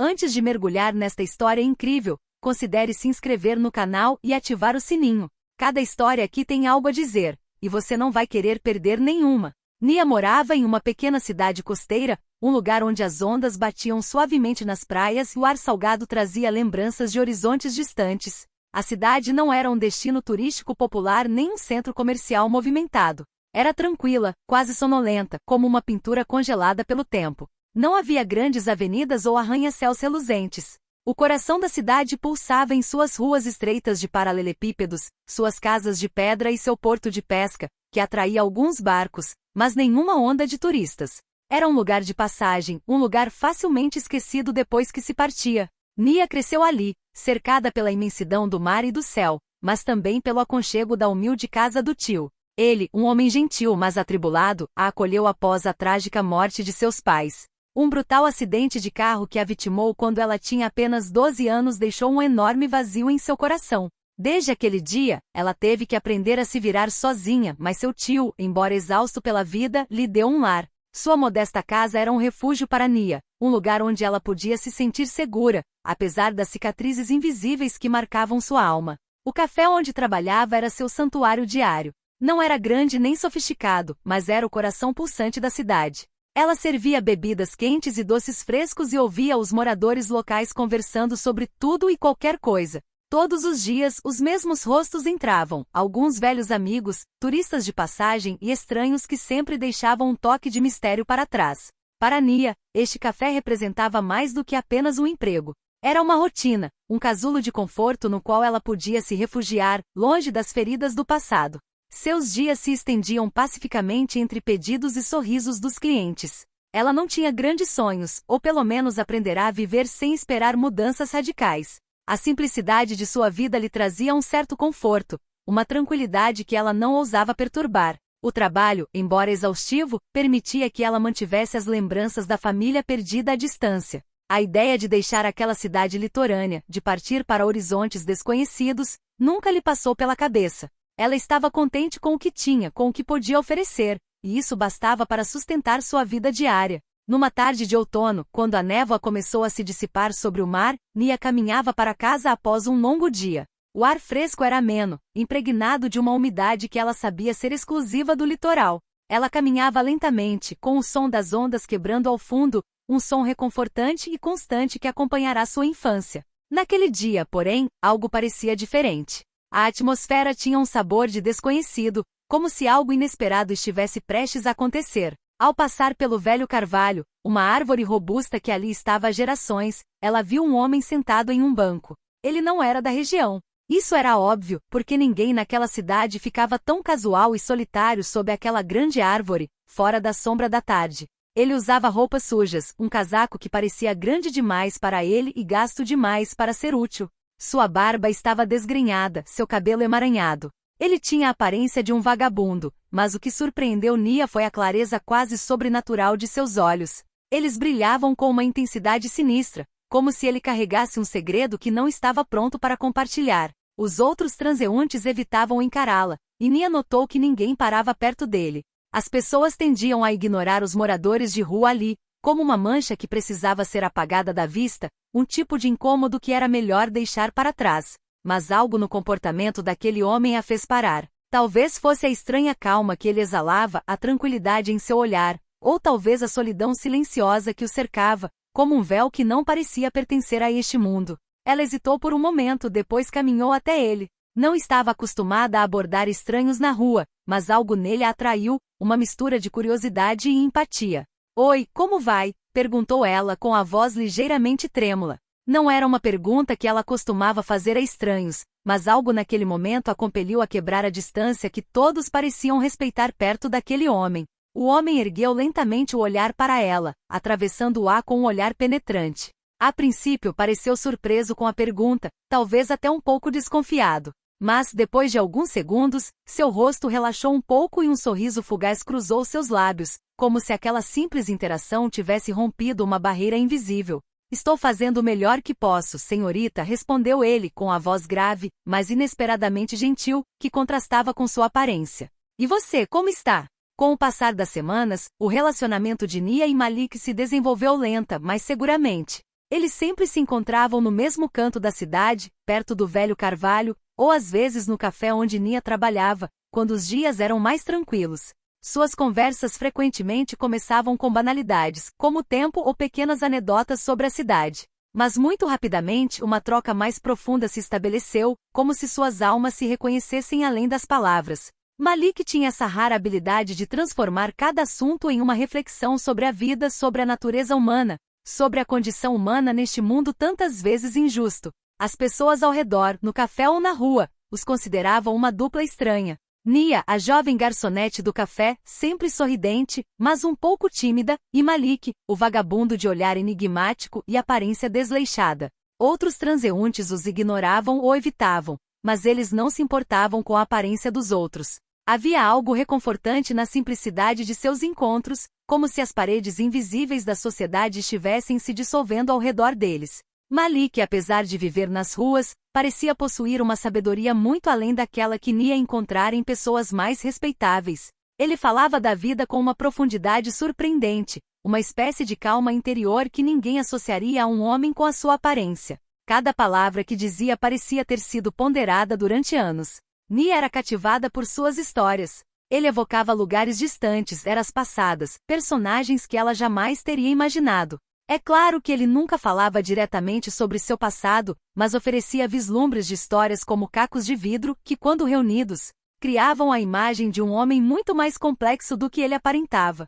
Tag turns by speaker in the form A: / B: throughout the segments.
A: Antes de mergulhar nesta história incrível, considere se inscrever no canal e ativar o sininho. Cada história aqui tem algo a dizer, e você não vai querer perder nenhuma. Nia morava em uma pequena cidade costeira, um lugar onde as ondas batiam suavemente nas praias e o ar salgado trazia lembranças de horizontes distantes. A cidade não era um destino turístico popular nem um centro comercial movimentado. Era tranquila, quase sonolenta, como uma pintura congelada pelo tempo. Não havia grandes avenidas ou arranha-céus reluzentes. O coração da cidade pulsava em suas ruas estreitas de paralelepípedos, suas casas de pedra e seu porto de pesca, que atraía alguns barcos, mas nenhuma onda de turistas. Era um lugar de passagem, um lugar facilmente esquecido depois que se partia. Nia cresceu ali, cercada pela imensidão do mar e do céu, mas também pelo aconchego da humilde casa do tio. Ele, um homem gentil mas atribulado, a acolheu após a trágica morte de seus pais. Um brutal acidente de carro que a vitimou quando ela tinha apenas 12 anos deixou um enorme vazio em seu coração. Desde aquele dia, ela teve que aprender a se virar sozinha, mas seu tio, embora exausto pela vida, lhe deu um lar. Sua modesta casa era um refúgio para Nia, um lugar onde ela podia se sentir segura, apesar das cicatrizes invisíveis que marcavam sua alma. O café onde trabalhava era seu santuário diário. Não era grande nem sofisticado, mas era o coração pulsante da cidade. Ela servia bebidas quentes e doces frescos e ouvia os moradores locais conversando sobre tudo e qualquer coisa. Todos os dias, os mesmos rostos entravam, alguns velhos amigos, turistas de passagem e estranhos que sempre deixavam um toque de mistério para trás. Para Nia, este café representava mais do que apenas um emprego. Era uma rotina, um casulo de conforto no qual ela podia se refugiar, longe das feridas do passado. Seus dias se estendiam pacificamente entre pedidos e sorrisos dos clientes. Ela não tinha grandes sonhos, ou pelo menos aprenderá a viver sem esperar mudanças radicais. A simplicidade de sua vida lhe trazia um certo conforto, uma tranquilidade que ela não ousava perturbar. O trabalho, embora exaustivo, permitia que ela mantivesse as lembranças da família perdida à distância. A ideia de deixar aquela cidade litorânea, de partir para horizontes desconhecidos, nunca lhe passou pela cabeça. Ela estava contente com o que tinha, com o que podia oferecer, e isso bastava para sustentar sua vida diária. Numa tarde de outono, quando a névoa começou a se dissipar sobre o mar, Nia caminhava para casa após um longo dia. O ar fresco era ameno, impregnado de uma umidade que ela sabia ser exclusiva do litoral. Ela caminhava lentamente, com o som das ondas quebrando ao fundo, um som reconfortante e constante que acompanhará sua infância. Naquele dia, porém, algo parecia diferente. A atmosfera tinha um sabor de desconhecido, como se algo inesperado estivesse prestes a acontecer. Ao passar pelo velho carvalho, uma árvore robusta que ali estava há gerações, ela viu um homem sentado em um banco. Ele não era da região. Isso era óbvio, porque ninguém naquela cidade ficava tão casual e solitário sob aquela grande árvore, fora da sombra da tarde. Ele usava roupas sujas, um casaco que parecia grande demais para ele e gasto demais para ser útil. Sua barba estava desgrenhada, seu cabelo emaranhado. Ele tinha a aparência de um vagabundo, mas o que surpreendeu Nia foi a clareza quase sobrenatural de seus olhos. Eles brilhavam com uma intensidade sinistra, como se ele carregasse um segredo que não estava pronto para compartilhar. Os outros transeuntes evitavam encará-la, e Nia notou que ninguém parava perto dele. As pessoas tendiam a ignorar os moradores de rua ali, como uma mancha que precisava ser apagada da vista, um tipo de incômodo que era melhor deixar para trás. Mas algo no comportamento daquele homem a fez parar. Talvez fosse a estranha calma que ele exalava, a tranquilidade em seu olhar, ou talvez a solidão silenciosa que o cercava, como um véu que não parecia pertencer a este mundo. Ela hesitou por um momento, depois caminhou até ele. Não estava acostumada a abordar estranhos na rua, mas algo nele a atraiu, uma mistura de curiosidade e empatia. "Oi, como vai?", perguntou ela com a voz ligeiramente trêmula. Não era uma pergunta que ela costumava fazer a estranhos, mas algo naquele momento a compeliu a quebrar a distância que todos pareciam respeitar perto daquele homem. O homem ergueu lentamente o olhar para ela, atravessando o ar com um olhar penetrante. A princípio pareceu surpreso com a pergunta, talvez até um pouco desconfiado. Mas, depois de alguns segundos, seu rosto relaxou um pouco e um sorriso fugaz cruzou seus lábios, como se aquela simples interação tivesse rompido uma barreira invisível. "Estou fazendo o melhor que posso, senhorita", respondeu ele com a voz grave, mas inesperadamente gentil, que contrastava com sua aparência. "E você, como está?" Com o passar das semanas, o relacionamento de Nia e Malik se desenvolveu lenta, mas seguramente. Eles sempre se encontravam no mesmo canto da cidade, perto do velho carvalho, ou às vezes no café onde Nia trabalhava, quando os dias eram mais tranquilos. Suas conversas frequentemente começavam com banalidades, como o tempo ou pequenas anedotas sobre a cidade. Mas muito rapidamente uma troca mais profunda se estabeleceu, como se suas almas se reconhecessem além das palavras. Malik tinha essa rara habilidade de transformar cada assunto em uma reflexão sobre a vida, sobre a natureza humana, sobre a condição humana neste mundo tantas vezes injusto. As pessoas ao redor, no café ou na rua, os consideravam uma dupla estranha. Nia, a jovem garçonete do café, sempre sorridente, mas um pouco tímida, e Malik, o vagabundo de olhar enigmático e aparência desleixada. Outros transeuntes os ignoravam ou evitavam, mas eles não se importavam com a aparência dos outros. Havia algo reconfortante na simplicidade de seus encontros, como se as paredes invisíveis da sociedade estivessem se dissolvendo ao redor deles. Malik, apesar de viver nas ruas, parecia possuir uma sabedoria muito além daquela que Nia encontrara em pessoas mais respeitáveis. Ele falava da vida com uma profundidade surpreendente, uma espécie de calma interior que ninguém associaria a um homem com a sua aparência. Cada palavra que dizia parecia ter sido ponderada durante anos. Nia era cativada por suas histórias. Ele evocava lugares distantes, eras passadas, personagens que ela jamais teria imaginado. É claro que ele nunca falava diretamente sobre seu passado, mas oferecia vislumbres de histórias como cacos de vidro que, quando reunidos, criavam a imagem de um homem muito mais complexo do que ele aparentava.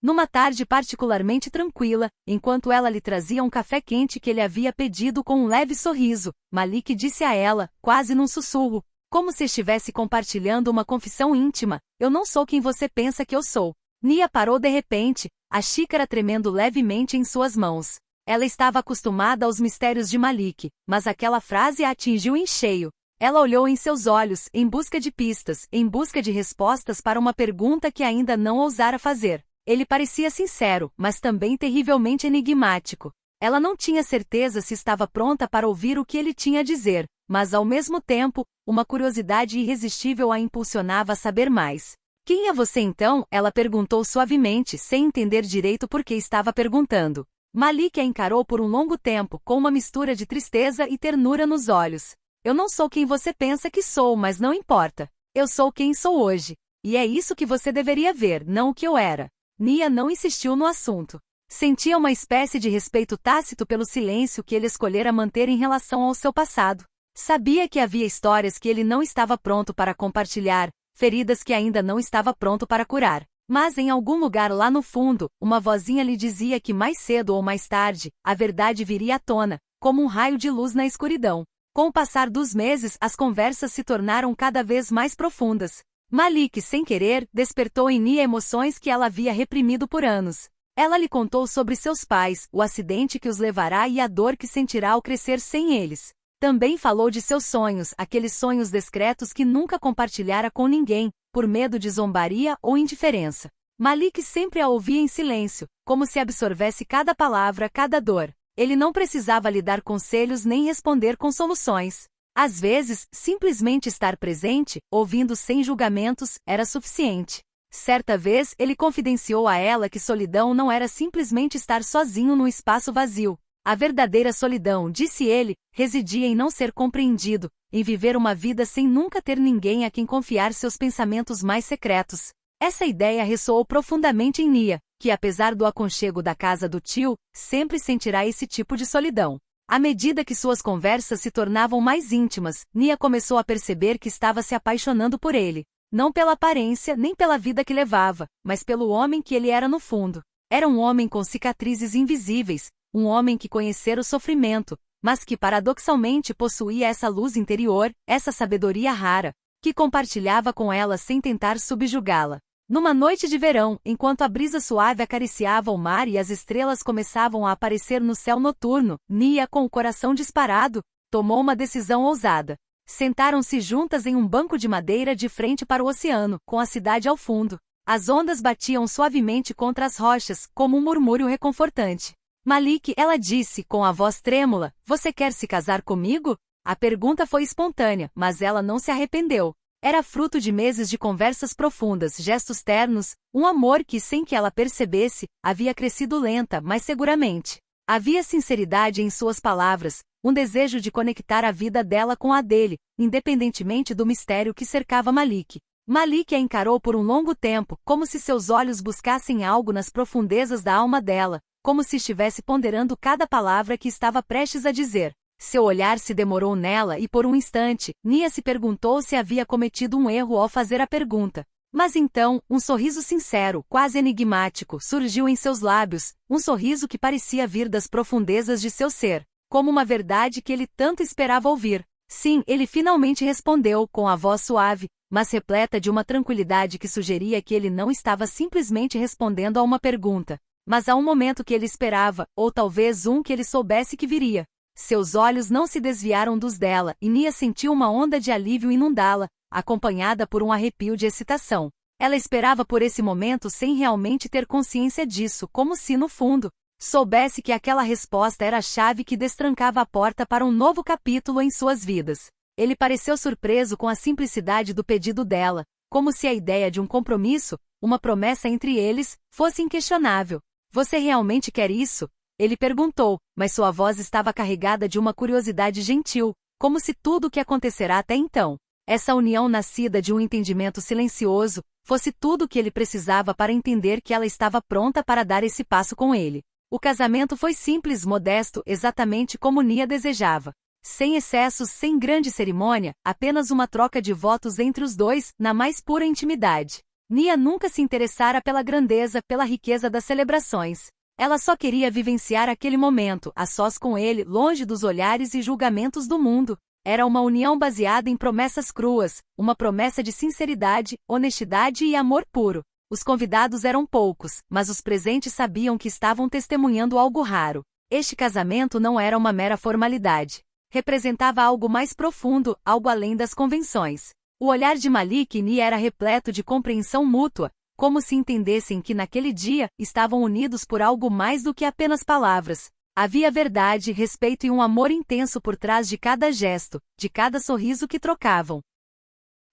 A: Numa tarde particularmente tranquila, enquanto ela lhe trazia um café quente que ele havia pedido com um leve sorriso, Malik disse a ela, quase num sussurro, como se estivesse compartilhando uma confissão íntima: "Eu não sou quem você pensa que eu sou." Nia parou de repente, a xícara tremendo levemente em suas mãos. Ela estava acostumada aos mistérios de Malik, mas aquela frase a atingiu em cheio. Ela olhou em seus olhos, em busca de pistas, em busca de respostas para uma pergunta que ainda não ousara fazer. Ele parecia sincero, mas também terrivelmente enigmático. Ela não tinha certeza se estava pronta para ouvir o que ele tinha a dizer, mas ao mesmo tempo, uma curiosidade irresistível a impulsionava a saber mais. "Quem é você então?" ela perguntou suavemente, sem entender direito por que estava perguntando. Malik a encarou por um longo tempo, com uma mistura de tristeza e ternura nos olhos. "Eu não sou quem você pensa que sou, mas não importa. Eu sou quem sou hoje. E é isso que você deveria ver, não o que eu era." Nia não insistiu no assunto. Sentia uma espécie de respeito tácito pelo silêncio que ele escolhera manter em relação ao seu passado. Sabia que havia histórias que ele não estava pronto para compartilhar, feridas que ainda não estava pronto para curar. Mas em algum lugar lá no fundo, uma vozinha lhe dizia que mais cedo ou mais tarde, a verdade viria à tona, como um raio de luz na escuridão. Com o passar dos meses, as conversas se tornaram cada vez mais profundas. Malik, sem querer, despertou em Nia emoções que ela havia reprimido por anos. Ela lhe contou sobre seus pais, o acidente que os levará e a dor que sentirá ao crescer sem eles. Também falou de seus sonhos, aqueles sonhos discretos que nunca compartilhara com ninguém, por medo de zombaria ou indiferença. Malik sempre a ouvia em silêncio, como se absorvesse cada palavra, cada dor. Ele não precisava lhe dar conselhos nem responder com soluções. Às vezes, simplesmente estar presente, ouvindo sem julgamentos, era suficiente. Certa vez, ele confidenciou a ela que solidão não era simplesmente estar sozinho num espaço vazio. A verdadeira solidão, disse ele, residia em não ser compreendido, em viver uma vida sem nunca ter ninguém a quem confiar seus pensamentos mais secretos. Essa ideia ressoou profundamente em Nia, que apesar do aconchego da casa do tio, sempre sentirá esse tipo de solidão. À medida que suas conversas se tornavam mais íntimas, Nia começou a perceber que estava se apaixonando por ele. Não pela aparência nem pela vida que levava, mas pelo homem que ele era no fundo. Era um homem com cicatrizes invisíveis, um homem que conhecera o sofrimento, mas que paradoxalmente possuía essa luz interior, essa sabedoria rara, que compartilhava com ela sem tentar subjugá-la. Numa noite de verão, enquanto a brisa suave acariciava o mar e as estrelas começavam a aparecer no céu noturno, Nia, com o coração disparado, tomou uma decisão ousada. Sentaram-se juntas em um banco de madeira de frente para o oceano, com a cidade ao fundo. As ondas batiam suavemente contra as rochas, como um murmúrio reconfortante. "Malik", ela disse, com a voz trêmula, "você quer se casar comigo?" A pergunta foi espontânea, mas ela não se arrependeu. Era fruto de meses de conversas profundas, gestos ternos, um amor que, sem que ela percebesse, havia crescido lenta, mas seguramente. Havia sinceridade em suas palavras, um desejo de conectar a vida dela com a dele, independentemente do mistério que cercava Malik. Malik a encarou por um longo tempo, como se seus olhos buscassem algo nas profundezas da alma dela, como se estivesse ponderando cada palavra que estava prestes a dizer. Seu olhar se demorou nela e por um instante, Nia se perguntou se havia cometido um erro ao fazer a pergunta. Mas então, um sorriso sincero, quase enigmático, surgiu em seus lábios, um sorriso que parecia vir das profundezas de seu ser, como uma verdade que ele tanto esperava ouvir. Sim, ele finalmente respondeu, com a voz suave, mas repleta de uma tranquilidade que sugeria que ele não estava simplesmente respondendo a uma pergunta, mas a um momento que ele esperava, ou talvez um que ele soubesse que viria. Seus olhos não se desviaram dos dela, e Nia sentiu uma onda de alívio inundá-la, acompanhada por um arrepio de excitação. Ela esperava por esse momento sem realmente ter consciência disso, como se, no fundo, soubesse que aquela resposta era a chave que destrancava a porta para um novo capítulo em suas vidas. Ele pareceu surpreso com a simplicidade do pedido dela, como se a ideia de um compromisso, uma promessa entre eles, fosse inquestionável. Você realmente quer isso? Ele perguntou, mas sua voz estava carregada de uma curiosidade gentil, como se tudo o que acontecerá até então, essa união nascida de um entendimento silencioso, fosse tudo o que ele precisava para entender que ela estava pronta para dar esse passo com ele. O casamento foi simples, modesto, exatamente como Nia desejava. Sem excessos, sem grande cerimônia, apenas uma troca de votos entre os dois, na mais pura intimidade. Nia nunca se interessara pela grandeza, pela riqueza das celebrações. Ela só queria vivenciar aquele momento, a sós com ele, longe dos olhares e julgamentos do mundo. Era uma união baseada em promessas cruas, uma promessa de sinceridade, honestidade e amor puro. Os convidados eram poucos, mas os presentes sabiam que estavam testemunhando algo raro. Este casamento não era uma mera formalidade. Representava algo mais profundo, algo além das convenções. O olhar de Malik e Nia era repleto de compreensão mútua, como se entendessem que naquele dia estavam unidos por algo mais do que apenas palavras. Havia verdade, respeito e um amor intenso por trás de cada gesto, de cada sorriso que trocavam.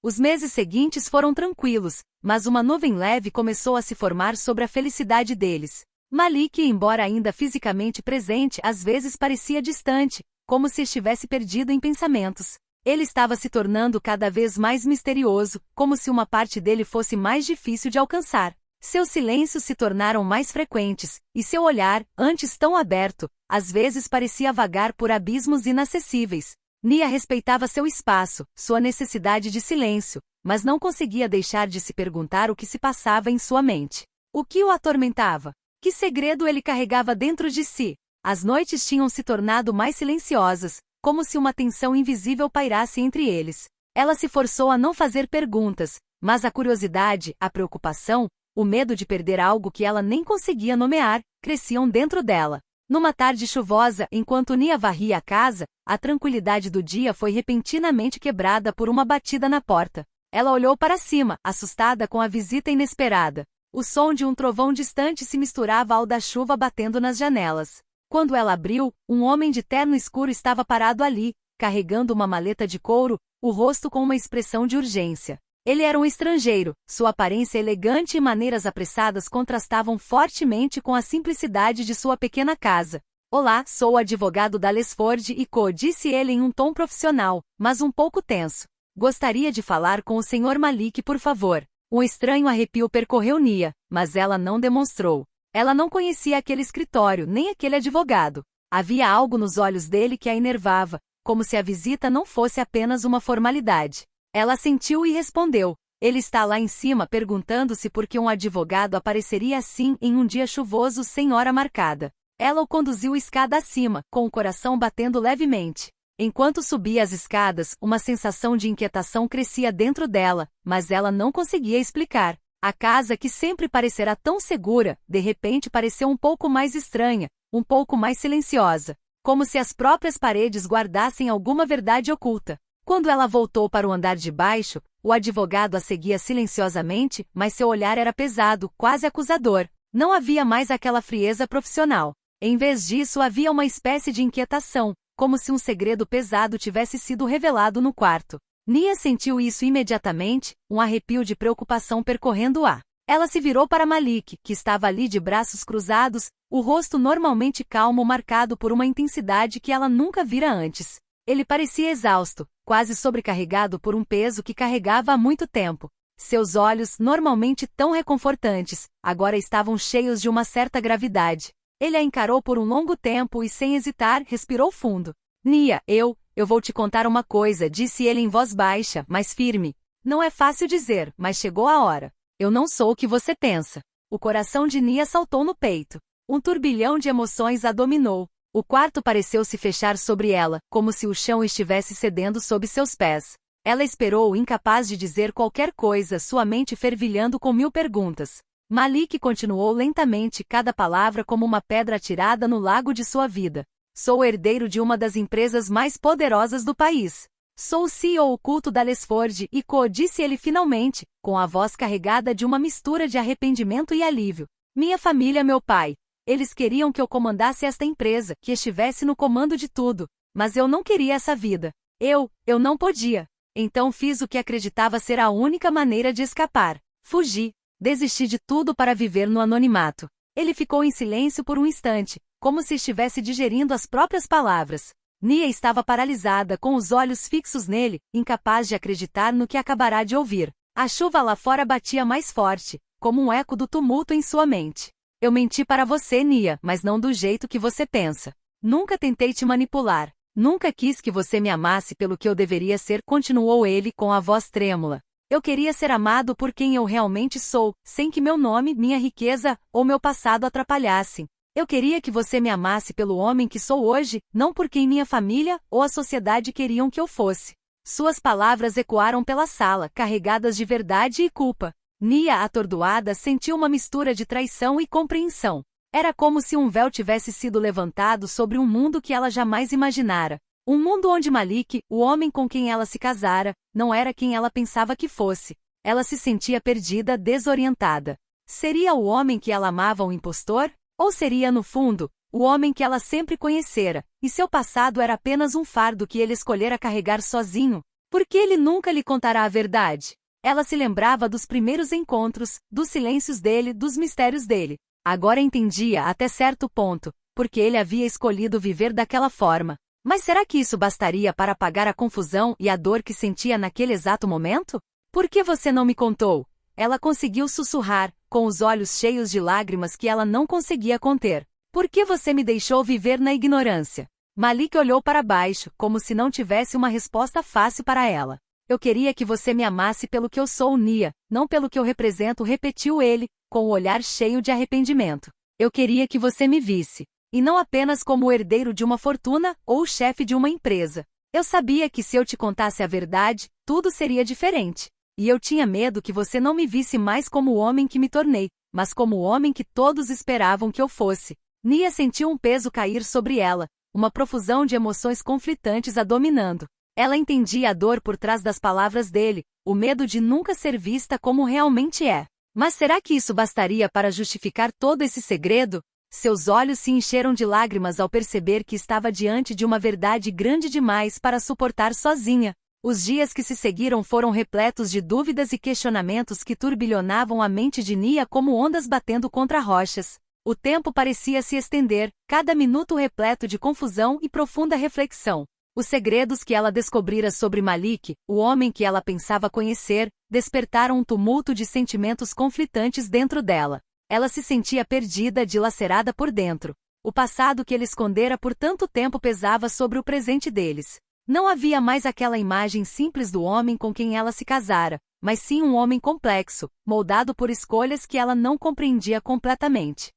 A: Os meses seguintes foram tranquilos, mas uma nuvem leve começou a se formar sobre a felicidade deles. Malik, embora ainda fisicamente presente, às vezes parecia distante, como se estivesse perdido em pensamentos. Ele estava se tornando cada vez mais misterioso, como se uma parte dele fosse mais difícil de alcançar. Seus silêncios se tornaram mais frequentes, e seu olhar, antes tão aberto, às vezes parecia vagar por abismos inacessíveis. Nia respeitava seu espaço, sua necessidade de silêncio, mas não conseguia deixar de se perguntar o que se passava em sua mente. O que o atormentava? Que segredo ele carregava dentro de si? As noites tinham se tornado mais silenciosas, como se uma tensão invisível pairasse entre eles. Ela se forçou a não fazer perguntas, mas a curiosidade, a preocupação, o medo de perder algo que ela nem conseguia nomear, cresciam dentro dela. Numa tarde chuvosa, enquanto Nia varria a casa, a tranquilidade do dia foi repentinamente quebrada por uma batida na porta. Ela olhou para cima, assustada com a visita inesperada. O som de um trovão distante se misturava ao da chuva batendo nas janelas. Quando ela abriu, um homem de terno escuro estava parado ali, carregando uma maleta de couro, o rosto com uma expressão de urgência. Ele era um estrangeiro, sua aparência elegante e maneiras apressadas contrastavam fortemente com a simplicidade de sua pequena casa. Olá, sou o advogado da Lesford e Co, disse ele em um tom profissional, mas um pouco tenso. Gostaria de falar com o Sr. Malik, por favor. Um estranho arrepio percorreu Nia, mas ela não demonstrou. Ela não conhecia aquele escritório, nem aquele advogado. Havia algo nos olhos dele que a enervava, como se a visita não fosse apenas uma formalidade. Ela sentiu e respondeu. Ele está lá em cima perguntando-se por que um advogado apareceria assim em um dia chuvoso sem hora marcada. Ela o conduziu escada acima, com o coração batendo levemente. Enquanto subia as escadas, uma sensação de inquietação crescia dentro dela, mas ela não conseguia explicar. A casa que sempre parecerá tão segura, de repente pareceu um pouco mais estranha, um pouco mais silenciosa, como se as próprias paredes guardassem alguma verdade oculta. Quando ela voltou para o andar de baixo, o advogado a seguia silenciosamente, mas seu olhar era pesado, quase acusador. Não havia mais aquela frieza profissional. Em vez disso, havia uma espécie de inquietação, como se um segredo pesado tivesse sido revelado no quarto. Nia sentiu isso imediatamente, um arrepio de preocupação percorrendo-a. Ela se virou para Malik, que estava ali de braços cruzados, o rosto normalmente calmo marcado por uma intensidade que ela nunca vira antes. Ele parecia exausto, quase sobrecarregado por um peso que carregava há muito tempo. Seus olhos, normalmente tão reconfortantes, agora estavam cheios de uma certa gravidade. Ele a encarou por um longo tempo e, sem hesitar, respirou fundo. Nia, eu vou te contar uma coisa, disse ele em voz baixa, mas firme. Não é fácil dizer, mas chegou a hora. Eu não sou o que você pensa. O coração de Nia saltou no peito. Um turbilhão de emoções a dominou. O quarto pareceu se fechar sobre ela, como se o chão estivesse cedendo sob seus pés. Ela esperou, incapaz de dizer qualquer coisa, sua mente fervilhando com 1000 perguntas. Malik continuou lentamente, cada palavra como uma pedra atirada no lago de sua vida. Sou o herdeiro de uma das empresas mais poderosas do país. Sou o CEO oculto da Lesford e Co, disse ele finalmente, com a voz carregada de uma mistura de arrependimento e alívio. Minha família, meu pai. Eles queriam que eu comandasse esta empresa, que estivesse no comando de tudo. Mas eu não queria essa vida. Eu não podia. Então fiz o que acreditava ser a única maneira de escapar. Fugi. Desisti de tudo para viver no anonimato. Ele ficou em silêncio por um instante, como se estivesse digerindo as próprias palavras. Nia estava paralisada, com os olhos fixos nele, incapaz de acreditar no que acabará de ouvir. A chuva lá fora batia mais forte, como um eco do tumulto em sua mente. Eu menti para você, Nia, mas não do jeito que você pensa. Nunca tentei te manipular. Nunca quis que você me amasse pelo que eu deveria ser, continuou ele com a voz trêmula. Eu queria ser amado por quem eu realmente sou, sem que meu nome, minha riqueza ou meu passado atrapalhassem. Eu queria que você me amasse pelo homem que sou hoje, não por quem minha família ou a sociedade queriam que eu fosse. Suas palavras ecoaram pela sala, carregadas de verdade e culpa. Nia, atordoada, sentiu uma mistura de traição e compreensão. Era como se um véu tivesse sido levantado sobre um mundo que ela jamais imaginara. Um mundo onde Malik, o homem com quem ela se casara, não era quem ela pensava que fosse. Ela se sentia perdida, desorientada. Seria o homem que ela amava um impostor? Ou seria, no fundo, o homem que ela sempre conhecera, e seu passado era apenas um fardo que ele escolhera carregar sozinho? Por que ele nunca lhe contará a verdade? Ela se lembrava dos primeiros encontros, dos silêncios dele, dos mistérios dele. Agora entendia, até certo ponto, porque ele havia escolhido viver daquela forma. Mas será que isso bastaria para apagar a confusão e a dor que sentia naquele exato momento? Por que você não me contou? Ela conseguiu sussurrar, com os olhos cheios de lágrimas que ela não conseguia conter. Por que você me deixou viver na ignorância? Malik olhou para baixo, como se não tivesse uma resposta fácil para ela. Eu queria que você me amasse pelo que eu sou, Nia, não pelo que eu represento, repetiu ele, com o olhar cheio de arrependimento. Eu queria que você me visse. E não apenas como o herdeiro de uma fortuna, ou o chefe de uma empresa. Eu sabia que se eu te contasse a verdade, tudo seria diferente. E eu tinha medo que você não me visse mais como o homem que me tornei, mas como o homem que todos esperavam que eu fosse. Nia sentiu um peso cair sobre ela, uma profusão de emoções conflitantes a dominando. Ela entendia a dor por trás das palavras dele, o medo de nunca ser vista como realmente é. Mas será que isso bastaria para justificar todo esse segredo? Seus olhos se encheram de lágrimas ao perceber que estava diante de uma verdade grande demais para suportar sozinha. Os dias que se seguiram foram repletos de dúvidas e questionamentos que turbilhonavam a mente de Nia como ondas batendo contra rochas. O tempo parecia se estender, cada minuto repleto de confusão e profunda reflexão. Os segredos que ela descobrira sobre Malik, o homem que ela pensava conhecer, despertaram um tumulto de sentimentos conflitantes dentro dela. Ela se sentia perdida, dilacerada por dentro. O passado que ele escondera por tanto tempo pesava sobre o presente deles. Não havia mais aquela imagem simples do homem com quem ela se casara, mas sim um homem complexo, moldado por escolhas que ela não compreendia completamente.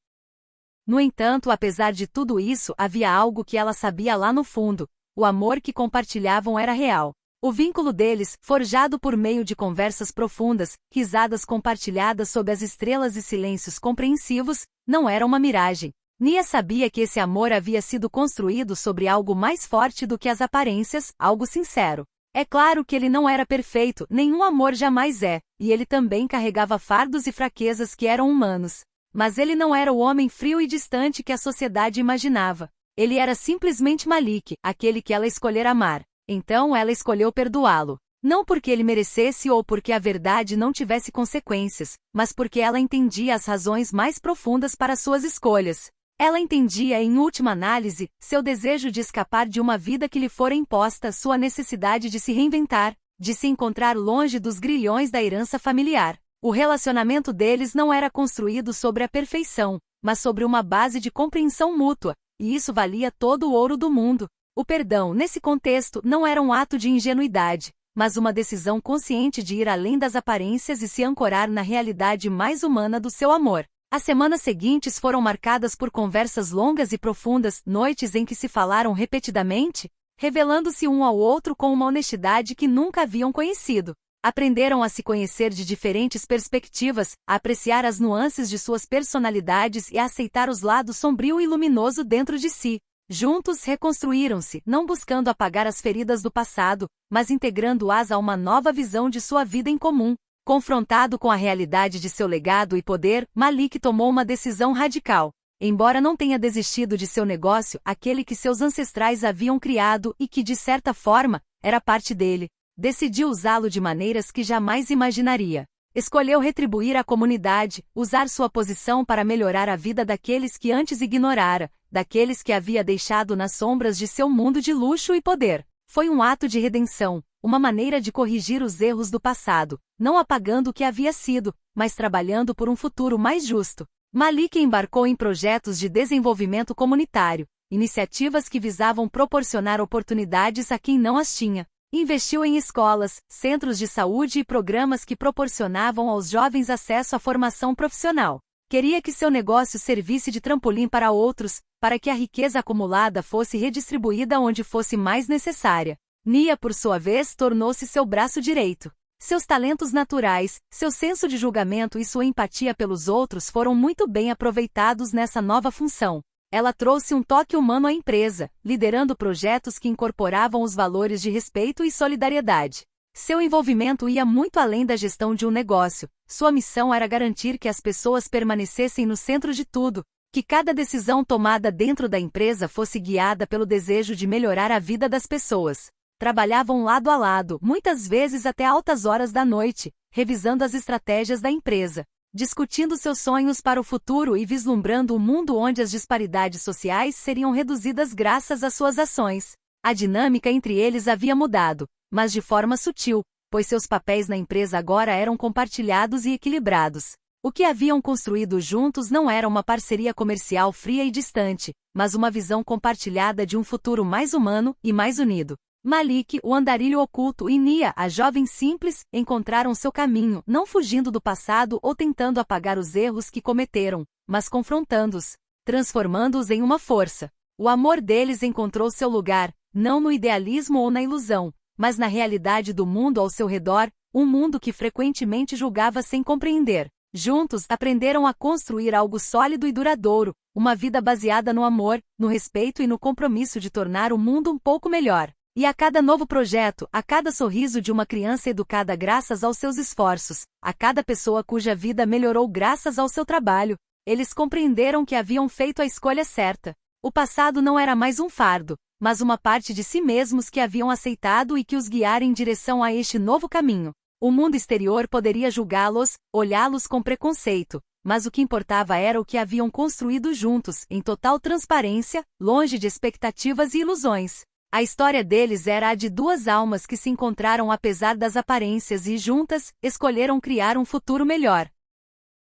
A: No entanto, apesar de tudo isso, havia algo que ela sabia lá no fundo. O amor que compartilhavam era real. O vínculo deles, forjado por meio de conversas profundas, risadas compartilhadas sob as estrelas e silêncios compreensivos, não era uma miragem. Nia sabia que esse amor havia sido construído sobre algo mais forte do que as aparências, algo sincero. É claro que ele não era perfeito, nenhum amor jamais é, e ele também carregava fardos e fraquezas que eram humanos. Mas ele não era o homem frio e distante que a sociedade imaginava. Ele era simplesmente Malik, aquele que ela escolhera amar. Então ela escolheu perdoá-lo. Não porque ele merecesse ou porque a verdade não tivesse consequências, mas porque ela entendia as razões mais profundas para suas escolhas. Ela entendia, em última análise, seu desejo de escapar de uma vida que lhe fora imposta, sua necessidade de se reinventar, de se encontrar longe dos grilhões da herança familiar. O relacionamento deles não era construído sobre a perfeição, mas sobre uma base de compreensão mútua, e isso valia todo o ouro do mundo. O perdão, nesse contexto, não era um ato de ingenuidade, mas uma decisão consciente de ir além das aparências e se ancorar na realidade mais humana do seu amor. As semanas seguintes foram marcadas por conversas longas e profundas, noites em que se falaram repetidamente, revelando-se um ao outro com uma honestidade que nunca haviam conhecido. Aprenderam a se conhecer de diferentes perspectivas, a apreciar as nuances de suas personalidades e a aceitar os lados sombrio e luminoso dentro de si. Juntos reconstruíram-se, não buscando apagar as feridas do passado, mas integrando-as a uma nova visão de sua vida em comum. Confrontado com a realidade de seu legado e poder, Malik tomou uma decisão radical. Embora não tenha desistido de seu negócio, aquele que seus ancestrais haviam criado e que, de certa forma, era parte dele, decidiu usá-lo de maneiras que jamais imaginaria. Escolheu retribuir à comunidade, usar sua posição para melhorar a vida daqueles que antes ignorara, daqueles que havia deixado nas sombras de seu mundo de luxo e poder. Foi um ato de redenção, uma maneira de corrigir os erros do passado, não apagando o que havia sido, mas trabalhando por um futuro mais justo. Malik embarcou em projetos de desenvolvimento comunitário, iniciativas que visavam proporcionar oportunidades a quem não as tinha. Investiu em escolas, centros de saúde e programas que proporcionavam aos jovens acesso à formação profissional. Queria que seu negócio servisse de trampolim para outros, para que a riqueza acumulada fosse redistribuída onde fosse mais necessária. Nia, por sua vez, tornou-se seu braço direito. Seus talentos naturais, seu senso de julgamento e sua empatia pelos outros foram muito bem aproveitados nessa nova função. Ela trouxe um toque humano à empresa, liderando projetos que incorporavam os valores de respeito e solidariedade. Seu envolvimento ia muito além da gestão de um negócio. Sua missão era garantir que as pessoas permanecessem no centro de tudo, que cada decisão tomada dentro da empresa fosse guiada pelo desejo de melhorar a vida das pessoas. Trabalhavam lado a lado, muitas vezes até altas horas da noite, revisando as estratégias da empresa, discutindo seus sonhos para o futuro e vislumbrando um mundo onde as disparidades sociais seriam reduzidas graças às suas ações. A dinâmica entre eles havia mudado, mas de forma sutil, pois seus papéis na empresa agora eram compartilhados e equilibrados. O que haviam construído juntos não era uma parceria comercial fria e distante, mas uma visão compartilhada de um futuro mais humano e mais unido. Malik, o andarilho oculto, e Nia, a jovem simples, encontraram seu caminho, não fugindo do passado ou tentando apagar os erros que cometeram, mas confrontando-os, transformando-os em uma força. O amor deles encontrou seu lugar, não no idealismo ou na ilusão, mas na realidade do mundo ao seu redor, um mundo que frequentemente julgava sem compreender. Juntos, aprenderam a construir algo sólido e duradouro, uma vida baseada no amor, no respeito e no compromisso de tornar o mundo um pouco melhor. E a cada novo projeto, a cada sorriso de uma criança educada graças aos seus esforços, a cada pessoa cuja vida melhorou graças ao seu trabalho, eles compreenderam que haviam feito a escolha certa. O passado não era mais um fardo, mas uma parte de si mesmos que haviam aceitado e que os guiara em direção a este novo caminho. O mundo exterior poderia julgá-los, olhá-los com preconceito, mas o que importava era o que haviam construído juntos, em total transparência, longe de expectativas e ilusões. A história deles era a de duas almas que se encontraram apesar das aparências e juntas, escolheram criar um futuro melhor.